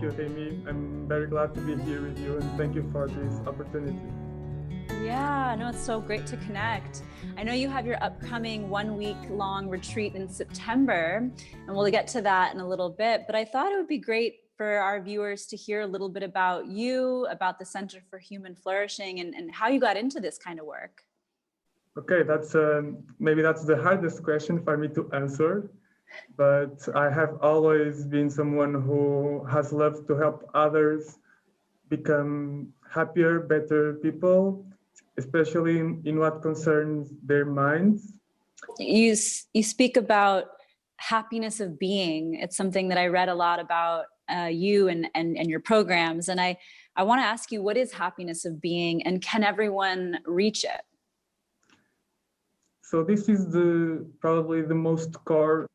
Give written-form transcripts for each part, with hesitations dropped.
you, Rimi. I'm very glad to be here with you, and thank you for this opportunity. Yeah, no, it's so great to connect. I know you have your upcoming 1-week-long retreat in September, and we'll get to that in a little bit, but I thought it would be great for our viewers to hear a little bit about you, about the Center for Human Flourishing, and how you got into this kind of work. Okay, that's maybe that's the hardest question for me to answer, but I have always been someone who has loved to help others become happier, better people, especially in what concerns their minds. You speak about happiness of being. It's something that I read a lot about you and your programs. And I want to ask you, what is happiness of being, and can everyone reach it? So this is probably the most core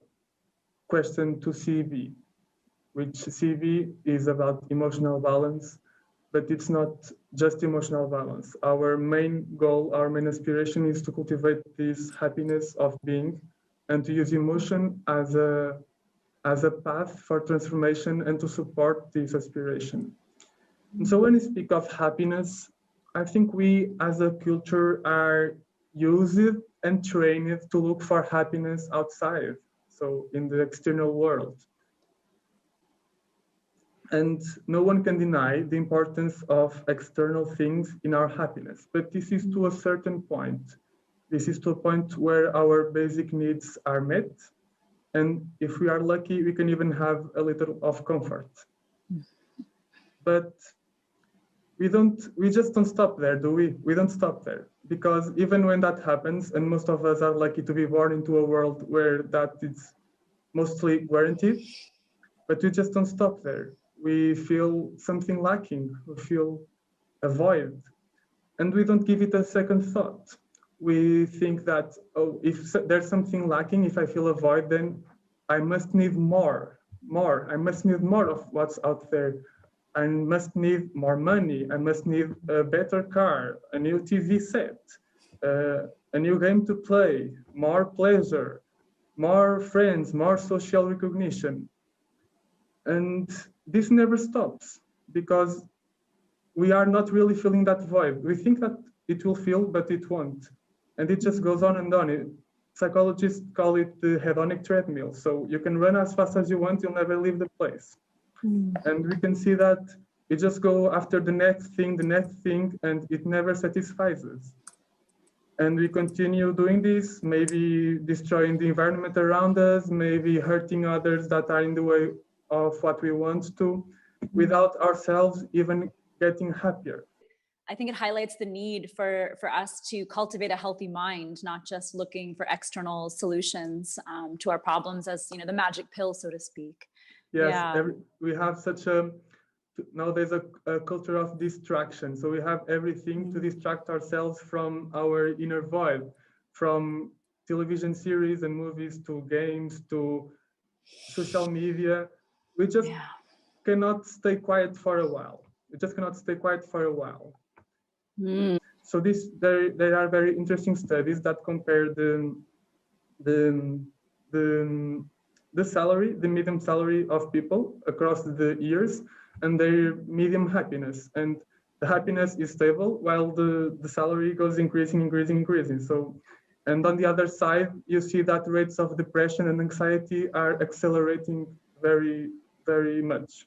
question to CEB, which CEB is about emotional balance, but it's not just emotional balance. Our main goal, our main aspiration is to cultivate this happiness of being and to use emotion as a path for transformation and to support this aspiration. And so when we speak of happiness, I think we as a culture are used and trained to look for happiness outside, so in the external world. And no one can deny the importance of external things in our happiness, but this is to a certain point. This is to a point where our basic needs are met, and if we are lucky, we can even have a little of comfort. But we just don't stop there, do we? We don't stop there, because even when that happens, and most of us are lucky to be born into a world where that is mostly guaranteed, but we just don't stop there. We feel something lacking, we feel a void, and we don't give it a second thought. We think that, oh, if there's something lacking, if I feel a void, then I must need more. I must need more of what's out there. I must need more money. I must need a better car, a new TV set, a new game to play, more pleasure, more friends, more social recognition. And this never stops because we are not really feeling that void. We think that it will feel, but it won't. And it just goes on and on. Psychologists call it the hedonic treadmill. So you can run as fast as you want, you'll never leave the place. And we can see that it just go after the next thing, and it never satisfies us. And we continue doing this, maybe destroying the environment around us, maybe hurting others that are in the way of what we want to, without ourselves even getting happier. I think it highlights the need for us to cultivate a healthy mind, not just looking for external solutions to our problems as, the magic pill, so to speak. Yes, yeah. We have nowadays a culture of distraction. So we have everything to distract ourselves from our inner void, from television series and movies to games to social media. We just cannot stay quiet for a while. We just cannot stay quiet for a while. So there are very interesting studies that compare the salary, the median salary of people across the years and their medium happiness. And the happiness is stable while the salary goes increasing. So, and on the other side, you see that rates of depression and anxiety are accelerating very, very much.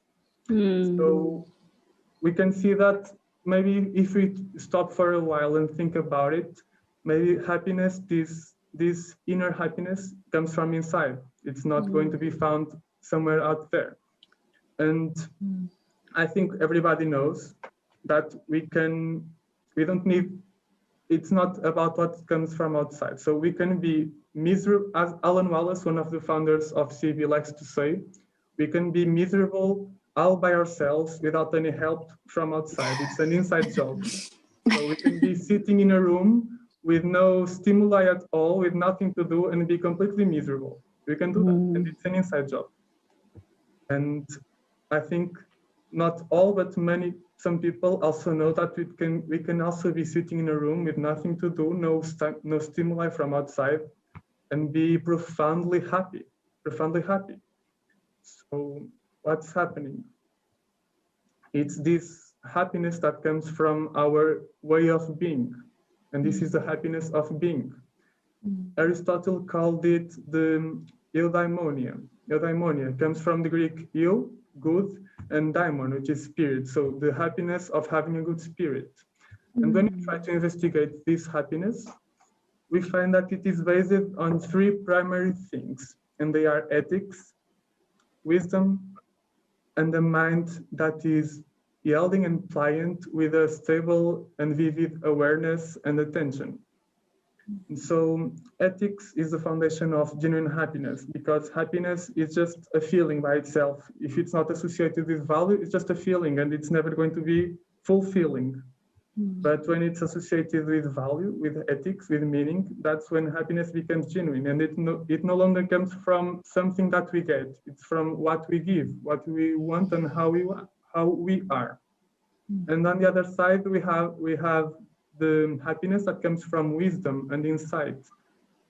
So we can see that maybe if we stop for a while and think about it, maybe happiness, this inner happiness comes from inside. It's not going to be found somewhere out there. And I think everybody knows that it's not about what comes from outside. So we can be miserable, as Alan Wallace, one of the founders of CEB, likes to say, we can be miserable all by ourselves without any help from outside. It's an inside job. So we can be sitting in a room with no stimuli at all, with nothing to do, and be completely miserable. We can do that, and it's an inside job. And I think not all, but some people also know that we can also be sitting in a room with nothing to do, no stimuli from outside, and be profoundly happy. So what's happening? It's this happiness that comes from our way of being. And this is the happiness of being. Aristotle called it the eudaimonia. Eudaimonia comes from the Greek eu, good, and daimon, which is spirit. So the happiness of having a good spirit. And when we try to investigate this happiness, we find that it is based on three primary things, and they are ethics, wisdom, and a mind that is yielding and pliant with a stable and vivid awareness and attention. And so ethics is the foundation of genuine happiness, because happiness is just a feeling by itself. If it's not associated with value, it's just a feeling and it's never going to be fulfilling. But when it's associated with value, with ethics, with meaning, that's when happiness becomes genuine. And it no longer comes from something that we get. It's from what we give, what we want, and how we are. And on the other side, we have the happiness that comes from wisdom and insight.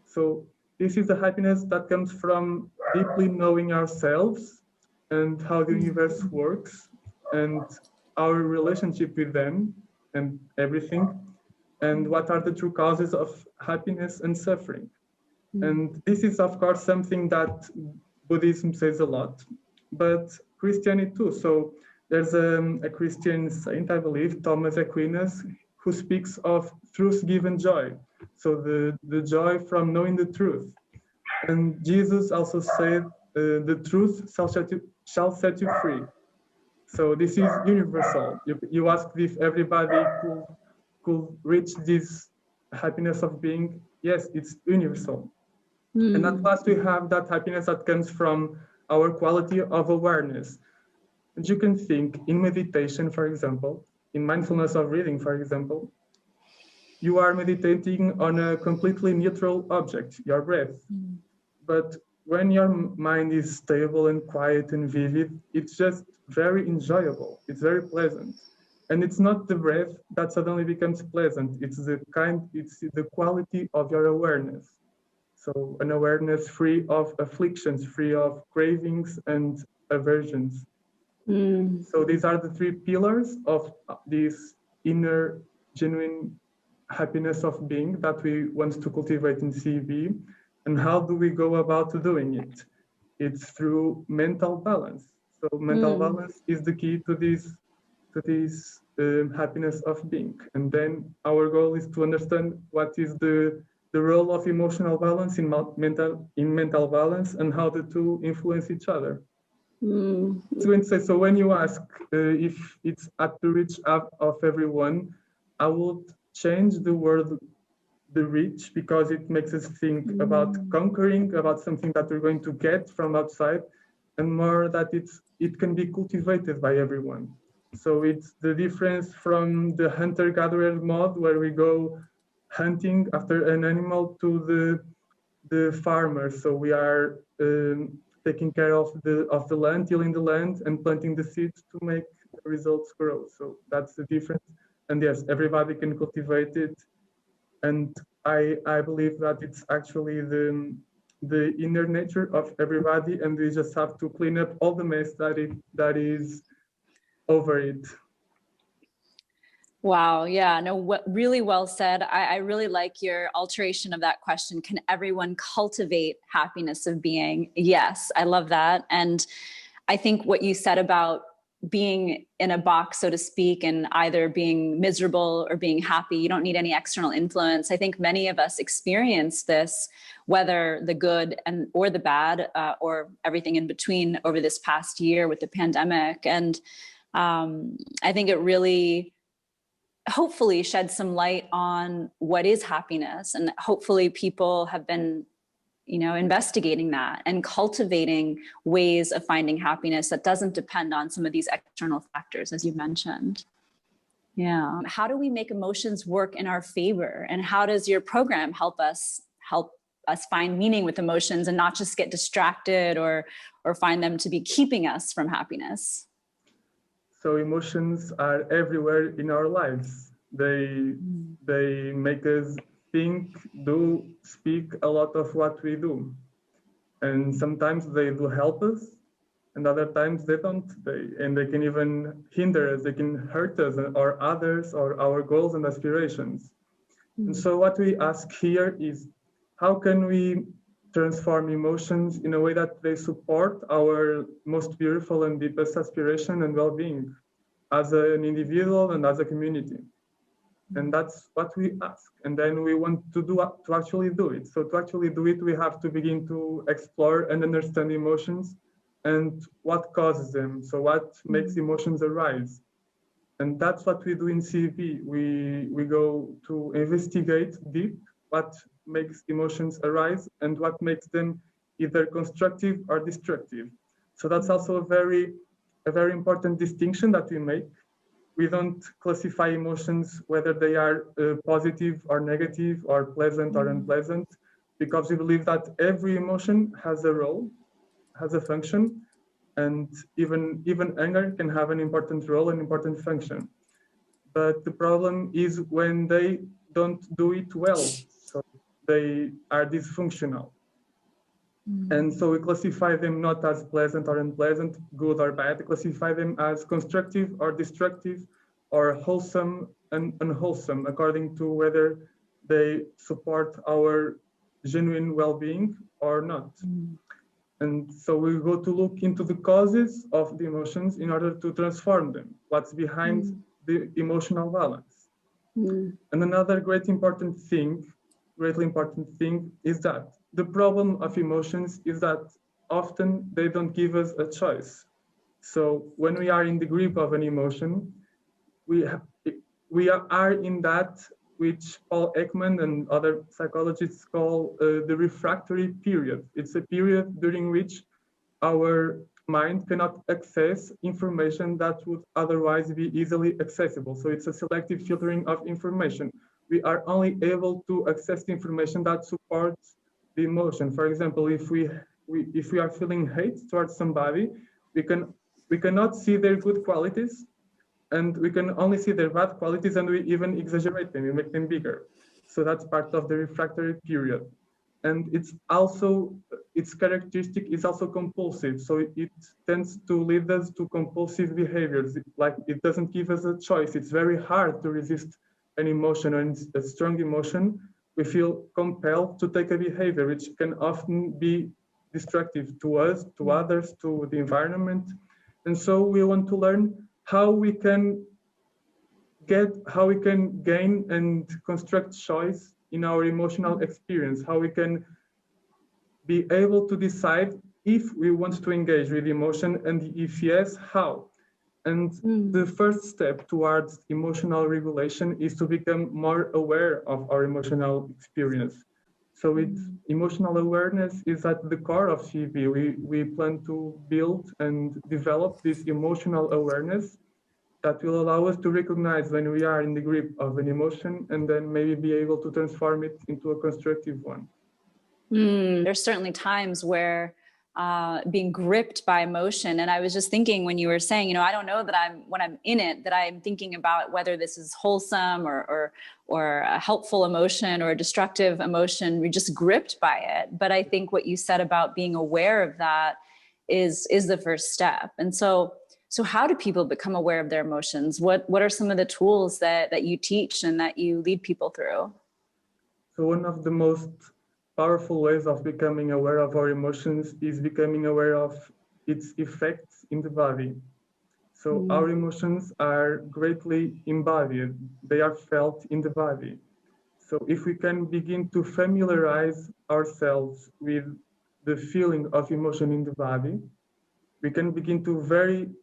So this is the happiness that comes from deeply knowing ourselves and how the universe works and our relationship with them and everything, and what are the true causes of happiness and suffering. And this is, of course, something that Buddhism says a lot, but Christianity too. So there's a Christian saint, I believe, Thomas Aquinas, who speaks of truth-given joy. So the joy from knowing the truth. And Jesus also said, the truth shall set you free. So this is universal. You asked if everybody could reach this happiness of being. Yes, it's universal. And at last, we have that happiness that comes from our quality of awareness. And you can think in meditation, for example, in mindfulness of reading, for example, you are meditating on a completely neutral object, your breath. But when your mind is stable and quiet and vivid, it's just very enjoyable. It's very pleasant. And it's not the breath that suddenly becomes pleasant. It's the quality of your awareness. So an awareness free of afflictions, free of cravings and aversions. So these are the three pillars of this inner genuine happiness of being that we want to cultivate in CEB. And how do we go about doing it? It's through mental balance. So mental balance is the key to this happiness of being. And then our goal is to understand what is the role of emotional balance in mental balance and how the two influence each other. It's going to say, so when you ask if it's at the reach of everyone, I would change the word the reach, because it makes us think about conquering, about something that we're going to get from outside, and more that it can be cultivated by everyone. So it's the difference from the hunter-gatherer mode, where we go hunting after an animal, to the farmer. So we are taking care of the land, tilling the land, and planting the seeds to make the results grow. So that's the difference. And yes, everybody can cultivate it. And I believe that it's actually the inner nature of everybody, and we just have to clean up all the mess that is over it. Wow. Yeah. No, really well said. I really like your alteration of that question. Can everyone cultivate happiness of being? Yes, I love that. And I think what you said about being in a box, so to speak, and either being miserable or being happy, you don't need any external influence. I think many of us experience this, whether the good or the bad, or everything in between, over this past year with the pandemic. And I think it really hopefully shed some light on what is happiness, and hopefully people have been investigating that and cultivating ways of finding happiness that doesn't depend on some of these external factors, as you mentioned. Yeah. How do we make emotions work in our favor, and how does your program help us find meaning with emotions and not just get distracted or find them to be keeping us from happiness? So emotions are everywhere in our lives. They make us think, do, speak a lot of what we do. And sometimes they do help us, and other times they don't. And they can even hinder us, they can hurt us or others or our goals and aspirations. And so what we ask here is, how can we transform emotions in a way that they support our most beautiful and deepest aspiration and well-being as an individual and as a community? And that's what we ask. And then we want to actually do it. So to actually do it, we have to begin to explore and understand emotions and what causes them. So what makes emotions arise? And that's what we do in CEB. We go to investigate deep what makes emotions arise and what makes them either constructive or destructive. So that's also a very important distinction that we make. We don't classify emotions whether they are positive or negative or pleasant or unpleasant, because we believe that every emotion has a role, has a function, and even anger can have an important role, an important function. But the problem is when they don't do it well, so they are dysfunctional. And so we classify them not as pleasant or unpleasant, good or bad. We classify them as constructive or destructive, or wholesome and unwholesome, according to whether they support our genuine well-being or not. And so we go to look into the causes of the emotions in order to transform them, what's behind the emotional balance. And another greatly important thing is that the problem of emotions is that often they don't give us a choice. So when we are in the grip of an emotion, we are in that which Paul Ekman and other psychologists call the refractory period. It's a period during which our mind cannot access information that would otherwise be easily accessible. So it's a selective filtering of information. We are only able to access the information that supports the emotion. For example, if we are feeling hate towards somebody, we cannot see their good qualities, and we can only see their bad qualities, and we even exaggerate them, we make them bigger. So that's part of the refractory period. And its characteristic is also compulsive. So it tends to lead us to compulsive behaviors. Like, it doesn't give us a choice. It's very hard to resist an emotion, or a strong emotion. We feel compelled to take a behavior, which can often be destructive to us, to others, to the environment. And so we want to learn how we can gain and construct choice in our emotional experience, how we can be able to decide if we want to engage with emotion, and if yes, how. And the first step towards emotional regulation is to become more aware of our emotional experience. So emotional awareness is at the core of CEB. We plan to build and develop this emotional awareness that will allow us to recognize when we are in the grip of an emotion, and then maybe be able to transform it into a constructive one. There's certainly times where being gripped by emotion. And I was just thinking when you were saying, I don't know that when I'm in it, that I'm thinking about whether this is wholesome or a helpful emotion or a destructive emotion. We're just gripped by it. But I think what you said about being aware of that is the first step. And so how do people become aware of their emotions? What are some of the tools that you teach and that you lead people through? So one of the most powerful ways of becoming aware of our emotions is becoming aware of its effects in the body. So our emotions are greatly embodied. They are felt in the body. So if we can begin to familiarize ourselves with the feeling of emotion in the body, we can begin to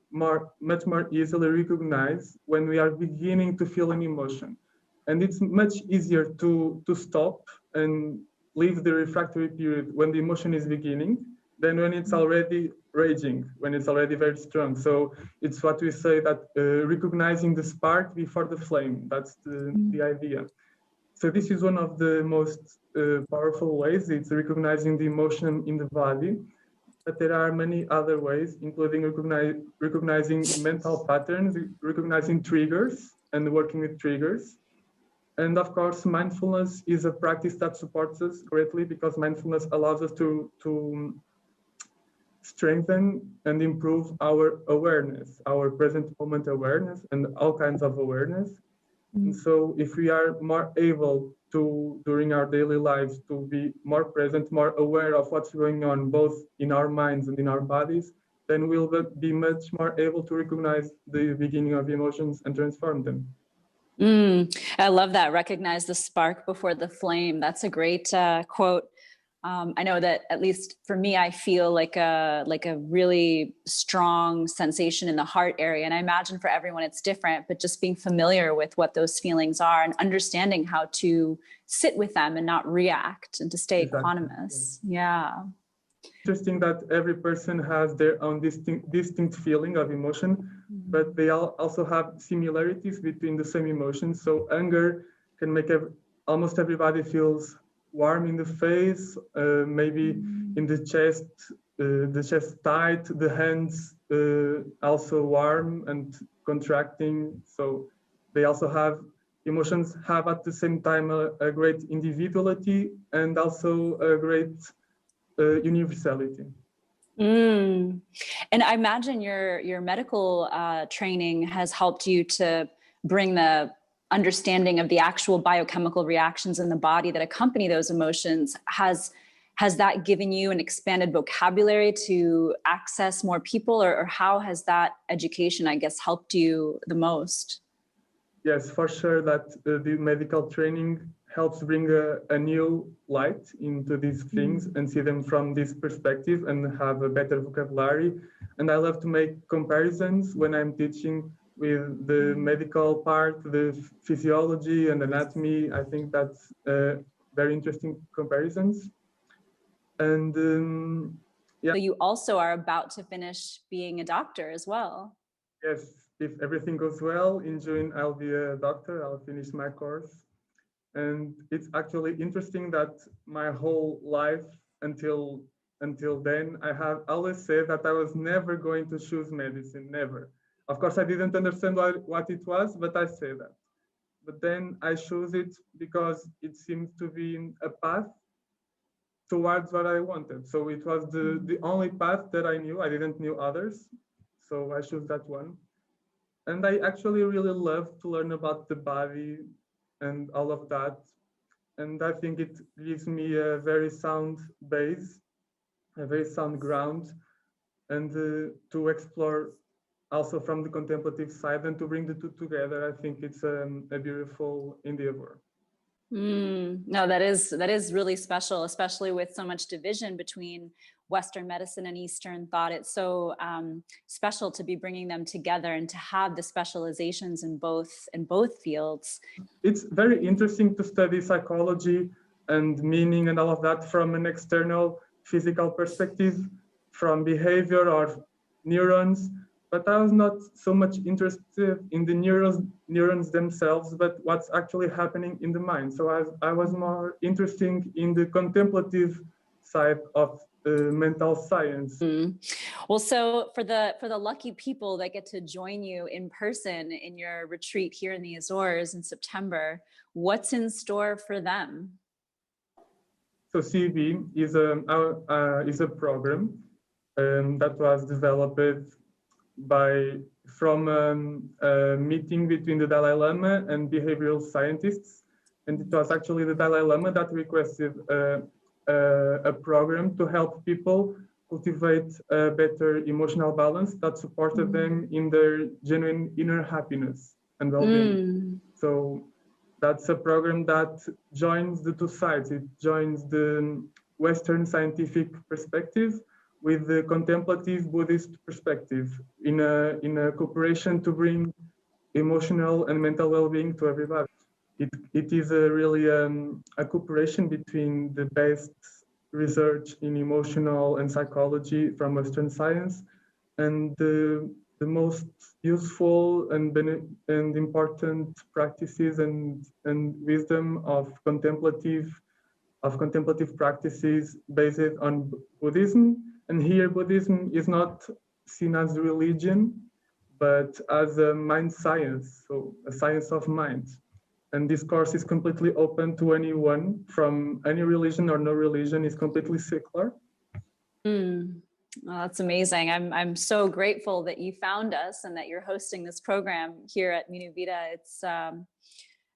much more easily recognize when we are beginning to feel an emotion. And it's much easier to stop and leave the refractory period when the emotion is beginning than when it's already raging, when it's already very strong. So it's what we say that recognizing the spark before the flame, that's the idea. So this is one of the most powerful ways. It's recognizing the emotion in the body. But there are many other ways, including recognizing mental patterns, recognizing triggers, and working with triggers. And of course, mindfulness is a practice that supports us greatly, because mindfulness allows us to strengthen and improve our awareness, our present moment awareness, and all kinds of awareness. And so if we are more able to, during our daily lives, to be more present, more aware of what's going on, both in our minds and in our bodies, then we'll be much more able to recognize the beginning of emotions and transform them. I love that. Recognize the spark before the flame. That's a great quote. I know that at least for me, I feel like a really strong sensation in the heart area. And I imagine for everyone it's different, but just being familiar with what those feelings are and understanding how to sit with them and not react and to stay equanimous. Yeah. Interesting that every person has their own distinct feeling of emotion, but they also have similarities between the same emotions. So anger can make almost everybody feels warm in the face, maybe in the chest tight, the hands also warm and contracting. So they also have emotions have at the same time a great individuality and also a great universality. And I imagine your medical training has helped you to bring the understanding of the actual biochemical reactions in the body that accompany those emotions. Has that given you an expanded vocabulary to access more people, or how has that education, I guess, helped you the most? Yes, for sure that the medical training helps bring a new light into these things and see them from this perspective and have a better vocabulary. And I love to make comparisons when I'm teaching with the medical part, the physiology and anatomy. I think that's very interesting comparisons. And So you also are about to finish being a doctor as well. Yes, if everything goes well, in June I'll be a doctor, I'll finish my course. And it's actually interesting that my whole life until then, I have always said that I was never going to choose medicine, never. Of course, I didn't understand what it was, but I say that. But then I chose it because it seemed to be a path towards what I wanted. So it was the only path that I knew. I didn't know others. So I chose that one. And I actually really love to learn about the body and all of that. And I think it gives me a very sound base, a very sound ground, and to explore also from the contemplative side and to bring the two together. I think it's a beautiful endeavor. No, that is really special, especially with so much division between Western medicine and Eastern thought. It's so special to be bringing them together and to have the specializations in both fields. It's very interesting to study psychology and meaning and all of that from an external physical perspective, from behavior or neurons. But I was not so much interested in the neurons themselves, but what's actually happening in the mind. So I was more interested in the contemplative side of mental science. Well, so for the lucky people that get to join you in person in your retreat here in the Azores in September, what's in store for them? So CEB is a program that was developed from a meeting between the Dalai Lama and behavioral scientists. And it was actually the Dalai Lama that requested a program to help people cultivate a better emotional balance that supported them in their genuine inner happiness and well-being. So that's a program that joins the two sides. It joins the Western scientific perspective with the contemplative Buddhist perspective in a cooperation to bring emotional and mental well-being to everybody. It is really a cooperation between the best research in emotional and psychology from Western science and the most useful and important practices and wisdom of contemplative practices based on Buddhism. And here Buddhism is not seen as religion, but as a mind science, so a science of mind. And this course is completely open to anyone from any religion or no religion. It's completely secular. Well, that's amazing. I'm so grateful that you found us and that you're hosting this program here at Minuvida.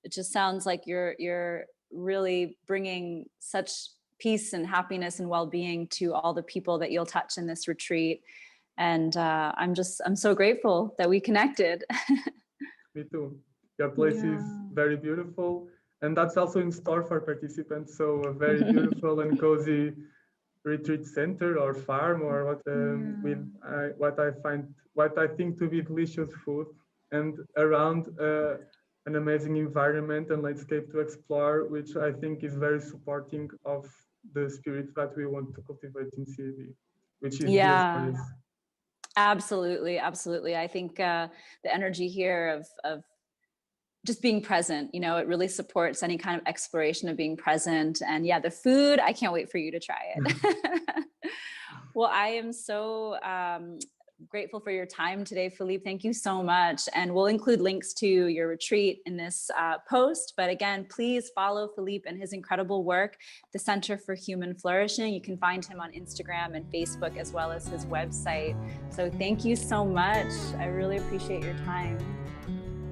It just sounds like you're really bringing such peace and happiness and well-being to all the people that you'll touch in this retreat. And I'm so grateful that we connected. Me too. Your place is very beautiful, and that's also in store for participants. So a very beautiful and cozy retreat center or farm, or with what I think to be delicious food, and around an amazing environment and landscape to explore, which I think is very supporting of the spirit that we want to cultivate in CEB, which is the Azores. Absolutely, absolutely. I think the energy here of just being present, you know, it really supports any kind of exploration of being present. And yeah, the food, I can't wait for you to try it. Well, I am so grateful for your time today, Filipe. Thank you so much. And we'll include links to your retreat in this post. But again, please follow Filipe and his incredible work, the Center for Human Flourishing. You can find him on Instagram and Facebook, as well as his website. So thank you so much. I really appreciate your time.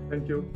Thank you.